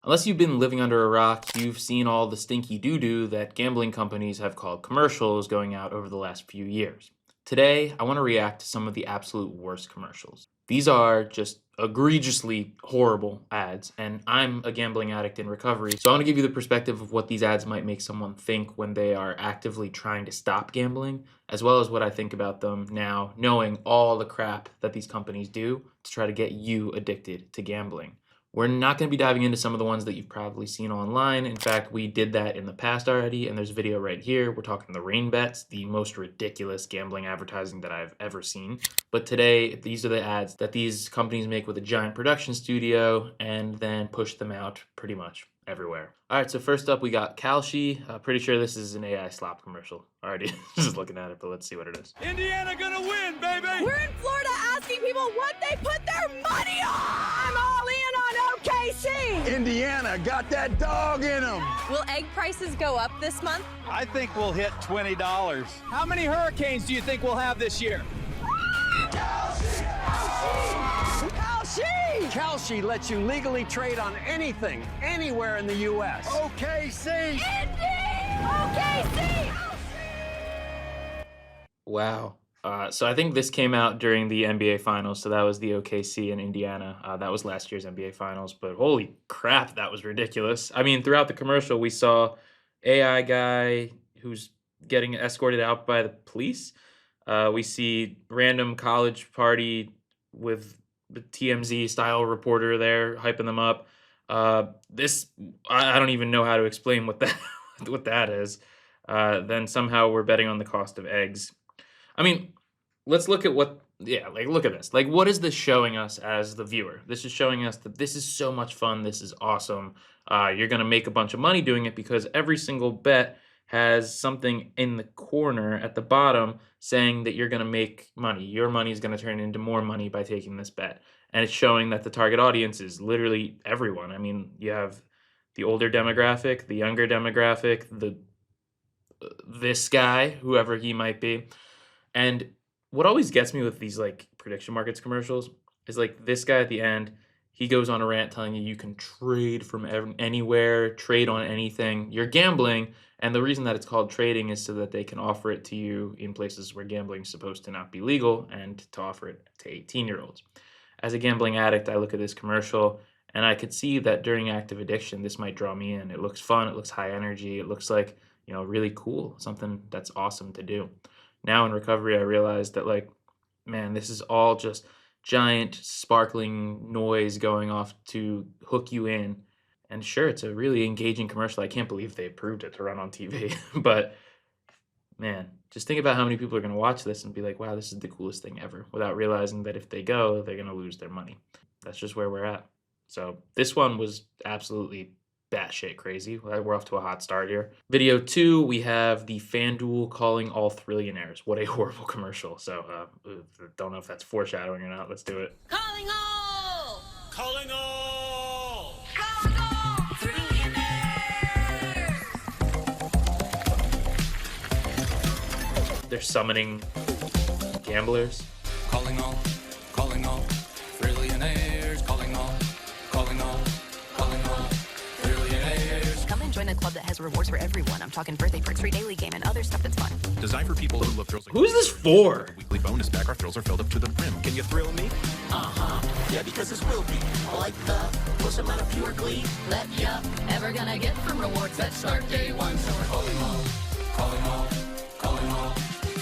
Unless you've been living under a rock, you've seen all the stinky doo-doo that gambling companies have called commercials going out over the last few years. Today, I want to react to some of the absolute worst commercials. These are just egregiously horrible ads, and I'm a gambling addict in recovery, so I want to give you the perspective of what these ads might make someone think when they are actively trying to stop gambling, as well as what I think about them now, knowing all the crap that these companies do to try to get you addicted to gambling. We're not going to be diving into some of the ones that you've probably seen online. In fact, we did that in the past already, and there's a video right here. We're talking the rain bets, the most ridiculous gambling advertising that I've ever seen. But today, these are the ads that these companies make with a giant production studio and then push them out pretty much everywhere. All right, so first up, we got Kalshi. Pretty sure this is an AI slop commercial. Already just looking at it, but let's see what it is. Indiana gonna win, baby! We're in Florida asking people what they put their money on! I'm all in on OKC! Indiana got that dog in them. Will egg prices go up this month? I think we'll hit $20. How many hurricanes do you think we'll have this year? Kalshi! Kalshi lets you legally trade on anything, anywhere in the U.S. OKC! Indy! OKC! Wow. So I think this came out during the NBA Finals. So that was the OKC and Indiana. That was last year's NBA Finals. But holy crap, that was ridiculous. I mean, throughout the commercial, we saw AI guy who's getting escorted out by the police. We see random college party with the TMZ style reporter there hyping them up. I don't even know how to explain what that is. Then somehow we're betting on the cost of eggs. I mean, let's look at look at this. Like, what is this showing us as the viewer? This is showing us that this is so much fun. This is awesome. You're going to make a bunch of money doing it because every single bet has something in the corner at the bottom saying that you're going to make money. Your money is going to turn into more money by taking this bet. And it's showing that the target audience is literally everyone. I mean, you have the older demographic, the younger demographic, this guy, whoever he might be. And what always gets me with these like prediction markets commercials is like this guy at the end, he goes on a rant telling you can trade from anywhere, trade on anything. You're gambling, and the reason that it's called trading is so that they can offer it to you in places where gambling is supposed to not be legal and to offer it to 18-year-olds. As a gambling addict, I look at this commercial and I could see that during active addiction, this might draw me in. It looks fun, it looks high energy, it looks like, really cool, something that's awesome to do. Now in recovery, I realized that, like, man, this is all just giant sparkling noise going off to hook you in. And sure, it's a really engaging commercial. I can't believe they approved it to run on TV. But man, just think about how many people are going to watch this and be like, wow, this is the coolest thing ever, without realizing that if they go, they're going to lose their money. That's just where we're at. So this one was absolutely batshit crazy. We're off to a hot start here. Video 2, we have the FanDuel calling all Thrillionaires. What a horrible commercial. So don't know if that's foreshadowing or not. Let's do it. Calling all! Calling all! Calling all! Thrillionaires! They're summoning gamblers. Calling all, Thrillionaires, calling all, Thrillionaires. Come and join a club that has rewards for everyone. I'm talking birthday perks, free daily game, and other stuff that's fun. Designed for people who love thrills. Like Who's this for? weekly bonus pack. Our thrills are filled up to the brim. Can you thrill me? Yeah, because this will be like the most amount of pure glee that ya ever gonna get from rewards that start day one. So we're calling all,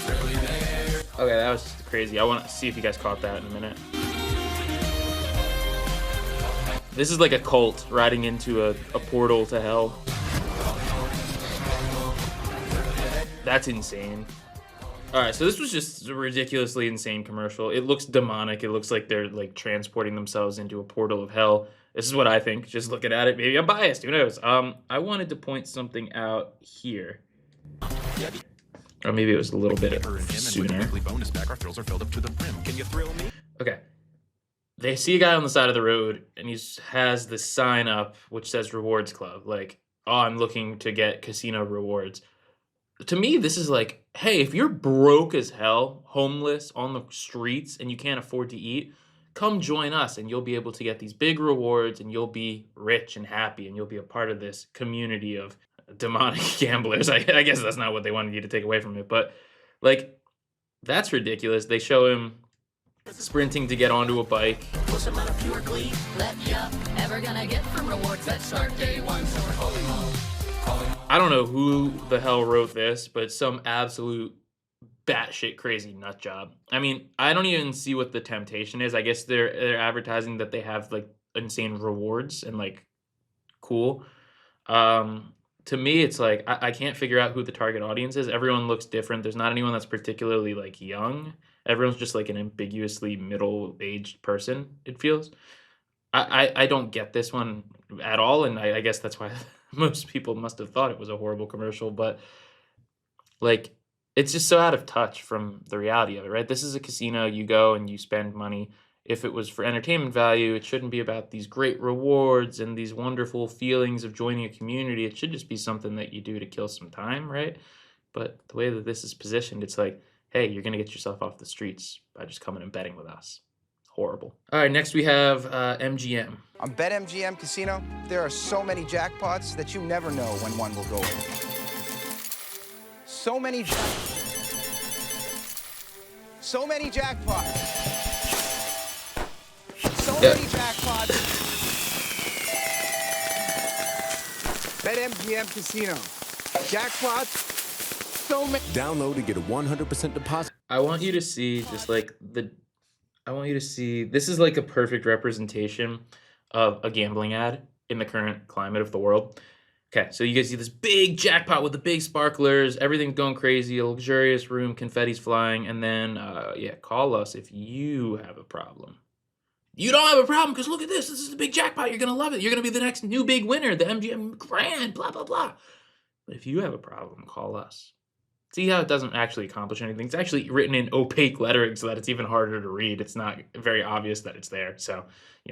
Thrillionaires. Okay, that was crazy. I want to see if you guys caught that in a minute. This is like a cult riding into a portal to hell. That's insane. All right, so this was just a ridiculously insane commercial. It looks demonic. It looks like they're like transporting themselves into a portal of hell. This is what I think. Just looking at it, maybe I'm biased. Who knows? I wanted to point something out here. Or maybe it was a little bit sooner. Weekly bonus pack. Our thrills are filled up to the brim. Can you thrill me? Okay. They see a guy on the side of the road, and he has this sign up which says Rewards Club. Like, oh, I'm looking to get casino rewards. To me, this is like, hey, if you're broke as hell, homeless, on the streets, and you can't afford to eat, come join us and you'll be able to get these big rewards and you'll be rich and happy and you'll be a part of this community of demonic gamblers. I guess that's not what they wanted you to take away from it, but like, that's ridiculous. They show him sprinting to get onto a bike. What's the amount of pure glee that ya ever gonna get from rewards that start day one? So we're calling home. I don't know who the hell wrote this, but some absolute batshit crazy nut job. I mean, I don't even see what the temptation is. I guess they're advertising that they have like insane rewards and like cool. To me, it's like I can't figure out who the target audience is. Everyone looks different. There's not anyone that's particularly like young. Everyone's just like an ambiguously middle-aged person, it feels. I don't get this one at all, and I guess that's why most people must have thought it was a horrible commercial, but like, it's just so out of touch from the reality of it, right? This is a casino. You go and you spend money. If it was for entertainment value, it shouldn't be about these great rewards and these wonderful feelings of joining a community. It should just be something that you do to kill some time, right? But the way that this is positioned, it's like, hey, you're going to get yourself off the streets by just coming and betting with us. Horrible. All right, next we have MGM. On BetMGM Casino, there are so many jackpots that you never know when one will go in. So many jackpots. So many jackpots. BetMGM Casino. Jackpots. So many. Download to get a 100% deposit. I want you to see just like this is like a perfect representation of a gambling ad in the current climate of the world. Okay, so you guys see this big jackpot with the big sparklers, everything's going crazy, a luxurious room, confetti's flying, and then, call us if you have a problem. You don't have a problem because look at this. This is the big jackpot. You're going to love it. You're going to be the next new big winner, the MGM Grand, blah, blah, blah. But if you have a problem, call us. See how it doesn't actually accomplish anything? It's actually written in opaque lettering so that it's even harder to read. It's not very obvious that it's there. So,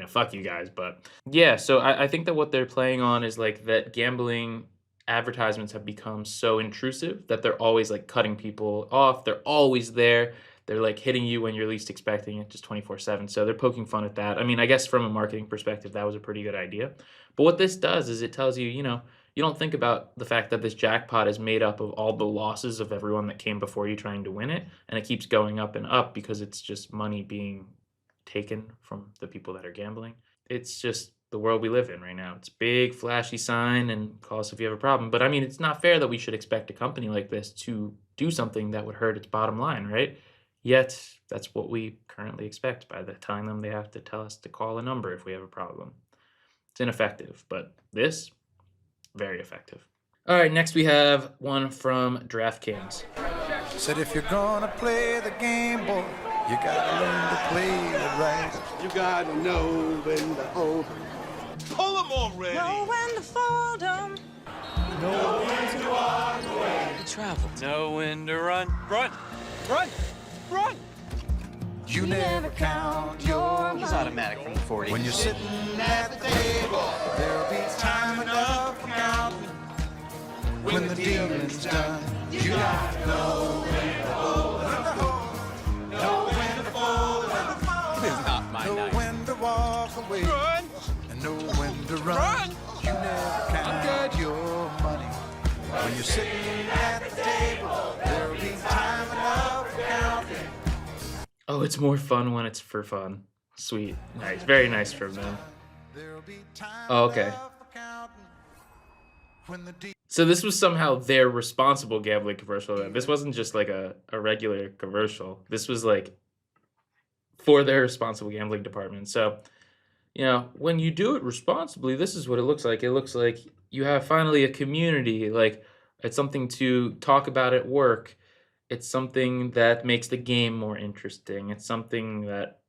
fuck you guys. But yeah, so I think that what they're playing on is like that gambling advertisements have become so intrusive that they're always like cutting people off. They're always there. They're like hitting you when you're least expecting it, just 24/7. So they're poking fun at that. I mean, I guess from a marketing perspective, that was a pretty good idea. But what this does is it tells you, you don't think about the fact that this jackpot is made up of all the losses of everyone that came before you trying to win it. And it keeps going up and up because it's just money being taken from the people that are gambling. It's just the world we live in right now. It's big, flashy sign and call us if you have a problem. But I mean, it's not fair that we should expect a company like this to do something that would hurt its bottom line, right? Yet, that's what we currently expect by the telling them they have to tell us to call a number if we have a problem. It's ineffective, but this, very effective. All right, next we have one from DraftKings. Said if you're gonna play the game, boy, you gotta learn to play it right. You gotta know when to hold. Pull them already. Know when to fold 'em. Know when to walk away. Travel. Know when to run. Run. Run. Run. You never count your money. He's automatic from the 40. When you're sitting at the table, there'll be time enough for counting. When the dealing's done, you gotta know when to hold up. Know when to fold up. This is not my Know night. when to walk away. Run. And know when to run. Run. You never count your money. When you're sitting at the table, there'll be time enough for counting. Oh, it's more fun when it's for fun. Sweet. Nice. Very nice from them. Oh, okay. So this was somehow their responsible gambling commercial. This wasn't just like a regular commercial. This was like for their responsible gambling department. So, when you do it responsibly, this is what it looks like. It looks like you have finally a community. Like, it's something to talk about at work. It's something that makes the game more interesting. It's something that,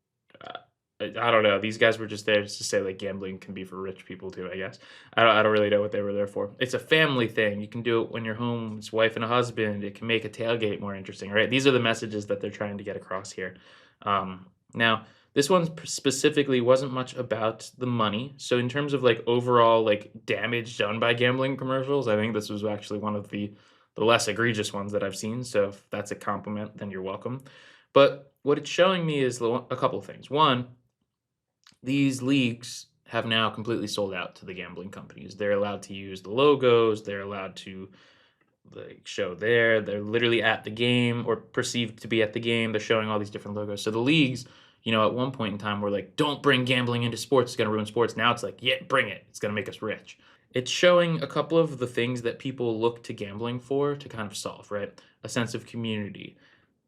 I don't know. These guys were just there to say like gambling can be for rich people too, I guess. I don't really know what they were there for. It's a family thing. You can do it when you're home. It's wife and a husband. It can make a tailgate more interesting, right? These are the messages that they're trying to get across here. Now, this one specifically wasn't much about the money. So in terms of like overall like damage done by gambling commercials, I think this was actually one of the less egregious ones that I've seen. So if that's a compliment, then you're welcome. But what it's showing me is a couple of things. One, these leagues have now completely sold out to the gambling companies. They're allowed to use the logos. They're allowed to like show there. They're literally at the game or perceived to be at the game. They're showing all these different logos. So the leagues, at one point in time were like, don't bring gambling into sports. It's going to ruin sports. Now it's like, yeah, bring it. It's going to make us rich. It's showing a couple of the things that people look to gambling for to kind of solve, right? A sense of community,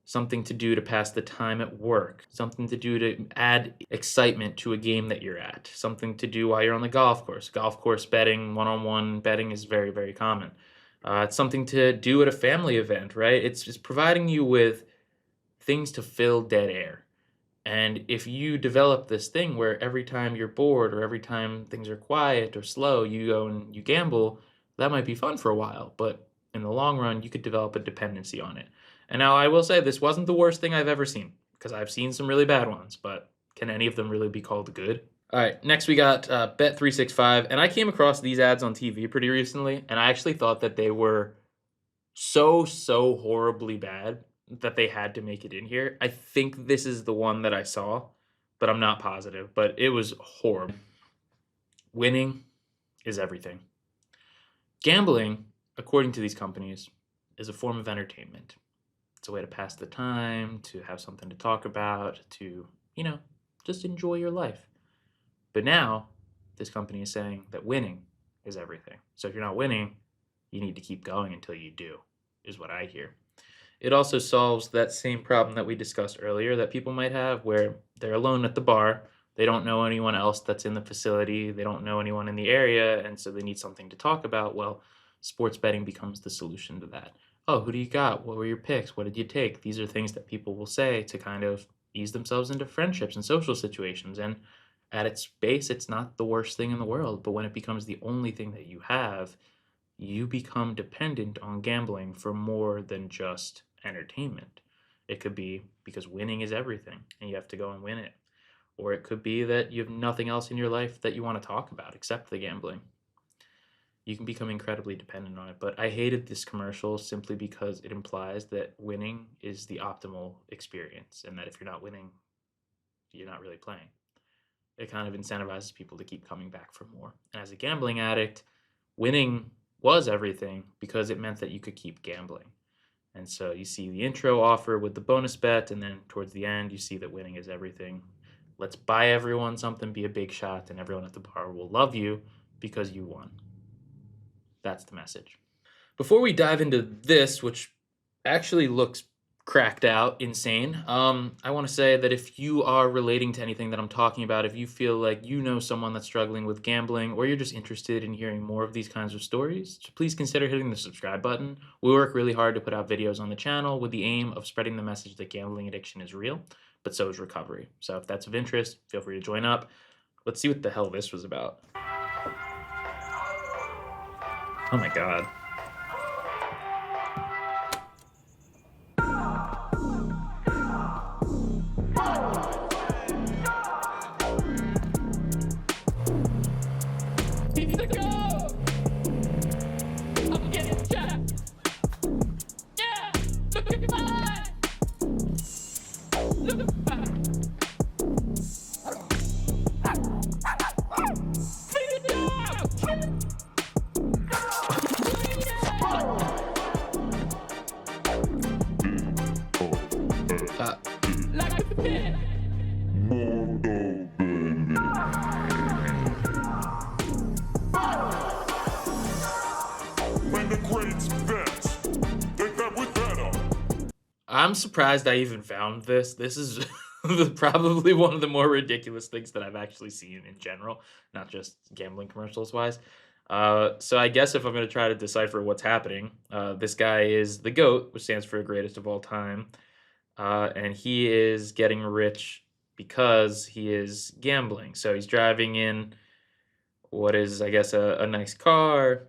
something to do to pass the time at work, something to do to add excitement to a game that you're at, something to do while you're on the golf course. Golf course betting, one-on-one betting is very, very common. It's something to do at a family event, right? It's just providing you with things to fill dead air. And if you develop this thing where every time you're bored or every time things are quiet or slow, you go and you gamble, that might be fun for a while. But in the long run, you could develop a dependency on it. And now I will say this wasn't the worst thing I've ever seen, because I've seen some really bad ones, but can any of them really be called good? All right, next we got Bet365, and I came across these ads on TV pretty recently, and I actually thought that they were so horribly bad that they had to make it in here. I think this is the one that I saw, but I'm not positive, but it was horrible. Winning is everything. Gambling, according to these companies, is a form of entertainment. It's a way to pass the time, to have something to talk about, to, just enjoy your life. But now, this company is saying that winning is everything. So if you're not winning, you need to keep going until you do, is what I hear. It also solves that same problem that we discussed earlier that people might have where they're alone at the bar. They don't know anyone else that's in the facility. They don't know anyone in the area, and so they need something to talk about. Well, sports betting becomes the solution to that. Oh, who do you got? What were your picks? What did you take? These are things that people will say to kind of ease themselves into friendships and social situations. And at its base, it's not the worst thing in the world. But when it becomes the only thing that you have, you become dependent on gambling for more than just entertainment. It could be because winning is everything and you have to go and win it. Or it could be that you have nothing else in your life that you want to talk about except the gambling. You can become incredibly dependent on it. But I hated this commercial simply because it implies that winning is the optimal experience and that if you're not winning, you're not really playing. It kind of incentivizes people to keep coming back for more. And as a gambling addict, winning was everything because it meant that you could keep gambling. And so you see the intro offer with the bonus bet, and then towards the end, you see that winning is everything. Let's buy everyone something, be a big shot, and everyone at the bar will love you because you won. That's the message. Before we dive into this, which actually looks cracked out, insane, I want to say that if you are relating to anything that I'm talking about, if you feel like you know someone that's struggling with gambling, or you're just interested in hearing more of these kinds of stories, please consider hitting the subscribe button. We work really hard to put out videos on the channel with the aim of spreading the message that gambling addiction is real, but so is recovery. So if that's of interest, feel free to join up. Let's see what the hell this was about. Oh my God. I'm surprised I even found this. This is probably one of the more ridiculous things that I've actually seen in general, not just gambling commercials wise. So I guess if I'm going to try to decipher what's happening, this guy is the GOAT, which stands for greatest of all time. And he is getting rich because he is gambling. So he's driving in what is, I guess, a nice car.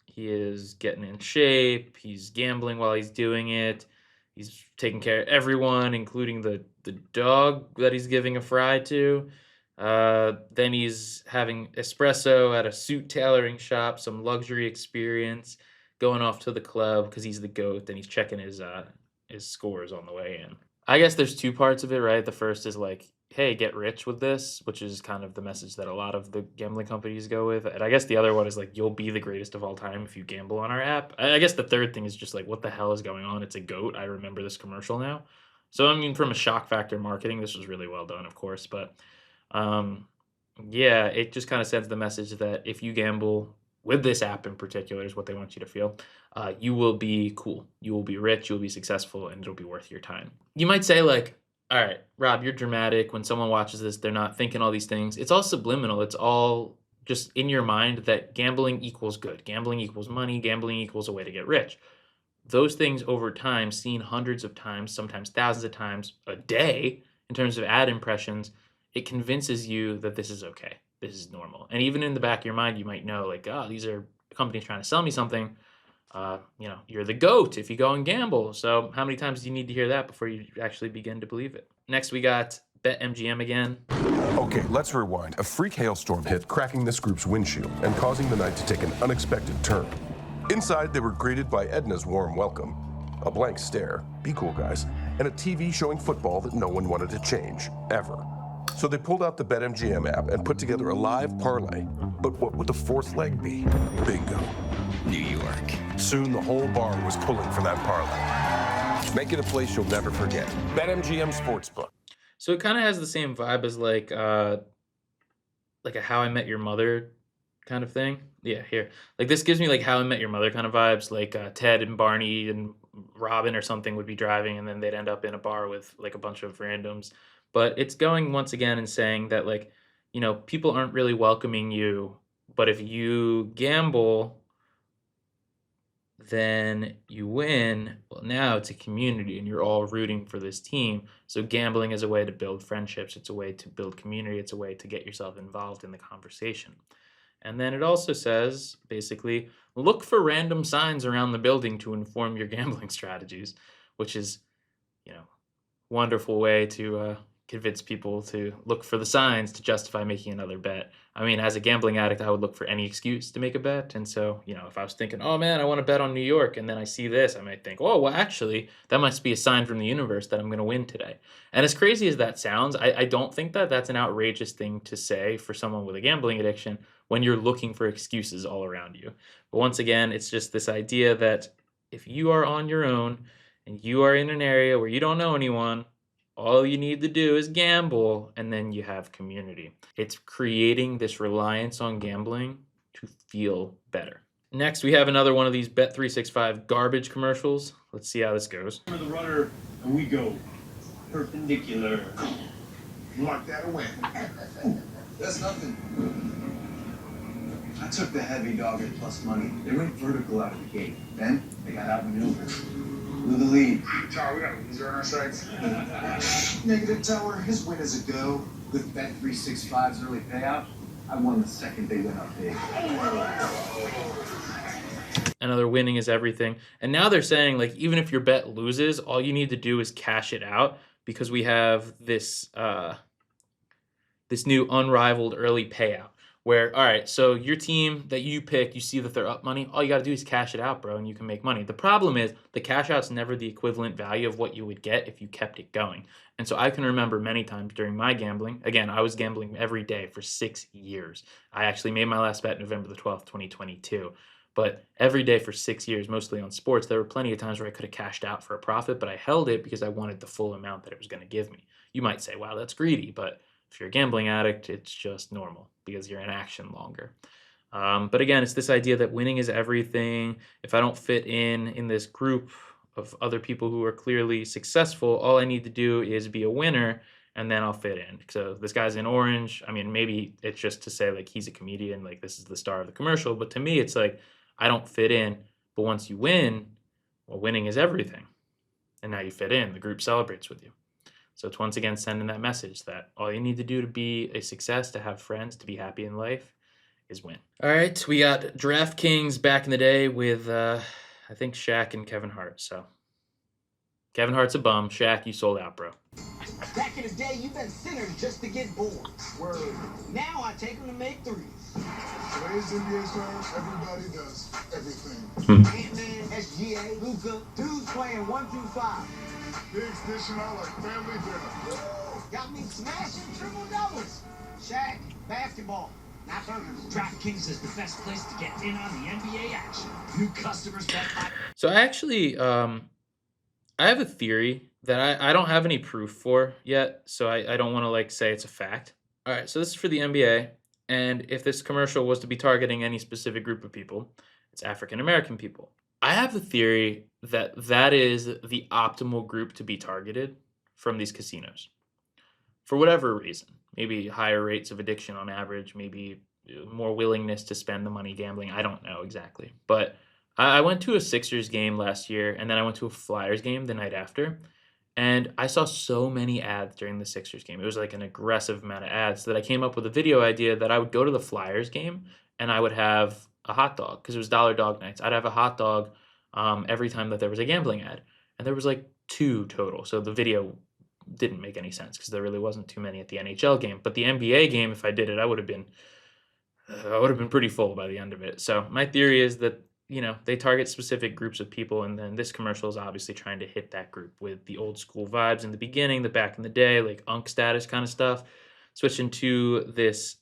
He is getting in shape. He's gambling while he's doing it. He's taking care of everyone, including the dog that he's giving a fry to. Then he's having espresso at a suit tailoring shop, some luxury experience, going off to the club because he's the GOAT, and he's checking his scores on the way in. I guess there's two parts of it, right? The first is like hey, get rich with this, which is kind of the message that a lot of the gambling companies go with. And I guess the other one is like, you'll be the greatest of all time if you gamble on our app. I guess the third thing is just like, what the hell is going on? It's a goat. I remember this commercial now. So, I mean, from a shock factor marketing, this was really well done, of course. But yeah, it just kind of sends the message that if you gamble with this app in particular, is what they want you to feel, you will be cool. You will be rich. You'll be successful, and it'll be worth your time. You might say, like, all right, Rob, you're dramatic. When someone watches this, they're not thinking all these things. It's all subliminal. It's all just in your mind that gambling equals good. Gambling equals money. Gambling equals a way to get rich. Those things over time, seen hundreds of times, sometimes thousands of times a day in terms of ad impressions, it convinces you that this is okay. This is normal. And even in the back of your mind, you might know, like, oh, these are companies trying to sell me something. You're the GOAT if you go and gamble. So how many times do you need to hear that before you actually begin to believe it? Next, we got BetMGM again. Okay, let's rewind. A freak hailstorm hit, cracking this group's windshield and causing the night to take an unexpected turn. Inside, they were greeted by Edna's warm welcome, a blank stare, be cool guys, and a TV showing football that no one wanted to change, ever. So they pulled out the BetMGM app and put together a live parlay. But what would the fourth leg be? Bingo. New York. Soon the whole bar was pulling for that parlay. Make it a place you'll never forget. BetMGM Sportsbook. So it kind of has the same vibe as like a How I Met Your Mother kind of thing. Yeah, here. Like this gives me like How I Met Your Mother kind of vibes. Like Ted and Barney and Robin or something would be driving, and then they'd end up in a bar with like a bunch of randoms. But it's going once again and saying that, like, people aren't really welcoming you, but if you gamble, then you win. Well, now it's a community and you're all rooting for this team. So gambling is a way to build friendships. It's a way to build community. It's a way to get yourself involved in the conversation. And then it also says, basically, look for random signs around the building to inform your gambling strategies, which is, wonderful way to convince people to look for the signs to justify making another bet. I mean, as a gambling addict, I would look for any excuse to make a bet. And so, if I was thinking, oh man, I want to bet on New York, and then I see this, I might think, oh, well, actually, that must be a sign from the universe that I'm going to win today. And as crazy as that sounds, I don't think that that's an outrageous thing to say for someone with a gambling addiction when you're looking for excuses all around you. But once again, it's just this idea that if you are on your own and you are in an area where you don't know anyone, all you need to do is gamble, and then you have community. It's creating this reliance on gambling to feel better. Next, we have another one of these Bet365 garbage commercials. Let's see how this goes. For the rudder, and we go perpendicular. Mark that away. That's nothing. I took the heavy dog at plus money. They went vertical out of the gate. Then they got outmaneuvered. Blew the lead. Tower, we got a loser on our sides. Negative Tower, his win is a go. With Bet365's early payout, I won the second they went up big. Another winning is everything. And now they're saying, like, even if your bet loses, all you need to do is cash it out, because we have this this new unrivaled early payout. Where, all right, so your team that you pick, you see that they're up money, all you got to do is cash it out, bro, and you can make money. The problem is the cash out's never the equivalent value of what you would get if you kept it going. And so I can remember many times during my gambling, again, I was gambling every day for 6 years. I actually made my last bet November the 12th, 2022. But every day for 6 years, mostly on sports, there were plenty of times where I could have cashed out for a profit, but I held it because I wanted the full amount that it was going to give me. You might say, wow, that's greedy, but if you're a gambling addict, it's just normal because you're in action longer. But again, it's this idea that winning is everything. If I don't fit in this group of other people who are clearly successful, all I need to do is be a winner, and then I'll fit in. So this guy's in orange. I mean, maybe it's just to say, like, he's a comedian, like this is the star of the commercial. But to me, it's like, I don't fit in. But once you win, well, winning is everything. And now you fit in. The group celebrates with you. So it's once again sending that message that all you need to do to be a success, to have friends, to be happy in life is win. All right, we got DraftKings back in the day with, I think, Shaq and Kevin Hart. So Kevin Hart's a bum. Shaq, you sold out, bro. Back in the day, you bet sinners just to get bored. Word. Now I take them to make threes. Today's NBA stars, everybody does everything. Ant-Man, SGA, Luka, dudes playing 1 through 5. Pigs dishing out like family dinner. Got me smashing triple doubles. Shaq, basketball, not burgers. DraftKings is the best place to get in on the NBA action. New customers bet $5. So I actually, I have a theory that I don't have any proof for yet, so I don't want to like say it's a fact. All right, so this is for the NBA, and if this commercial was to be targeting any specific group of people, it's African American people. I have the theory that that is the optimal group to be targeted from these casinos. For whatever reason, maybe higher rates of addiction on average, maybe more willingness to spend the money gambling. I don't know exactly. But I went to a Sixers game last year, and then I went to a Flyers game the night after. And I saw so many ads during the Sixers game. It was like an aggressive amount of ads that I came up with a video idea that I would go to the Flyers game and I would have a hot dog because it was dollar dog nights. I'd have a hot dog every time that there was a gambling ad. And there was like 2 total. So the video didn't make any sense because there really wasn't too many at the NHL game. But the NBA game, if I did it, I would have been pretty full by the end of it. So my theory is that, you know, they target specific groups of people, and then this commercial is obviously trying to hit that group with the old school vibes in the beginning, the back in the day, like Unk status kind of stuff, switching to this,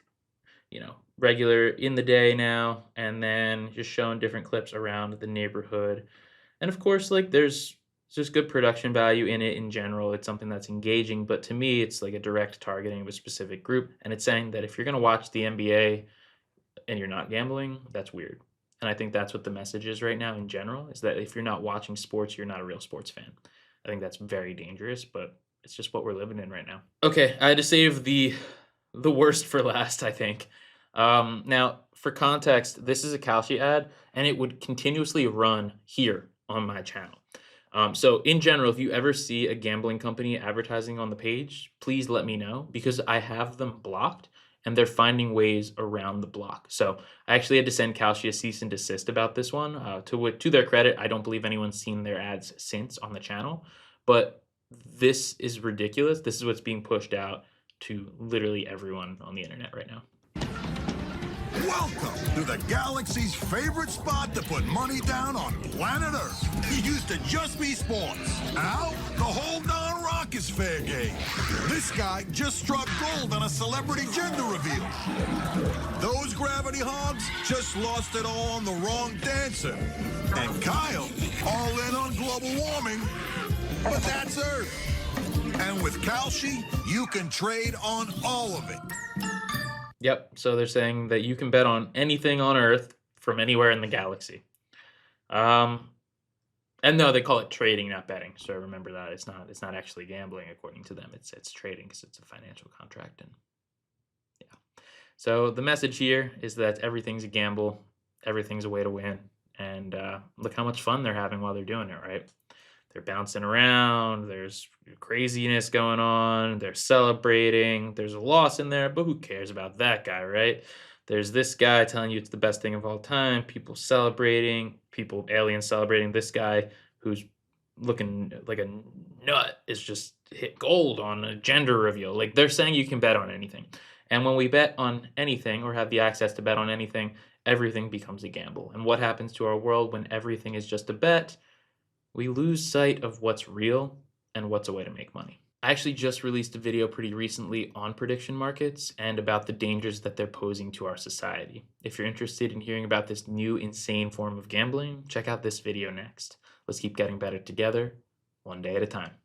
you know, regular in the day now, and then just showing different clips around the neighborhood. And of course, like there's just good production value in it in general. It's something that's engaging, but to me, it's like a direct targeting of a specific group. And it's saying that if you're going to watch the NBA and you're not gambling, that's weird. And I think that's what the message is right now in general, is that if you're not watching sports, you're not a real sports fan. I think that's very dangerous, but it's just what we're living in right now. Okay, I had to save the worst for last, I think. Now, for context, this is a Kalshi ad, and it would continuously run here on my channel. So in general, if you ever see a gambling company advertising on the page, please let me know, because I have them blocked and they're finding ways around the block. So I actually had to send Kalshi a cease and desist about this one. To their credit, I don't believe anyone's seen their ads since on the channel, but this is ridiculous. This is what's being pushed out to literally everyone on the internet right now. Welcome to the galaxy's favorite spot to put money down on planet Earth. It used to just be sports. Now, the whole darn rock is fair game. This guy just struck gold on a celebrity gender reveal. Those gravity hogs just lost it all on the wrong dancer. And Kyle, all in on global warming. But that's Earth. And with Kalshi, you can trade on all of it. Yep, so they're saying that you can bet on anything on Earth from anywhere in the galaxy. And no, they call it trading, not betting. So remember that it's not actually gambling according to them. It's trading because it's a financial contract. And yeah, so the message here is that everything's a gamble, everything's a way to win, and look how much fun they're having while they're doing it. Right? They're bouncing around. There's craziness going on. They're celebrating. There's a loss in there, but who cares about that guy, right? There's this guy telling you it's the best thing of all time. People celebrating. Aliens celebrating. This guy who's looking like a nut is just hit gold on a gender reveal. Like, they're saying you can bet on anything. And when we bet on anything or have the access to bet on anything, everything becomes a gamble. And what happens to our world when everything is just a bet? We lose sight of what's real and what's a way to make money. I actually just released a video pretty recently on prediction markets and about the dangers that they're posing to our society. If you're interested in hearing about this new insane form of gambling, check out this video next. Let's keep getting better together, one day at a time.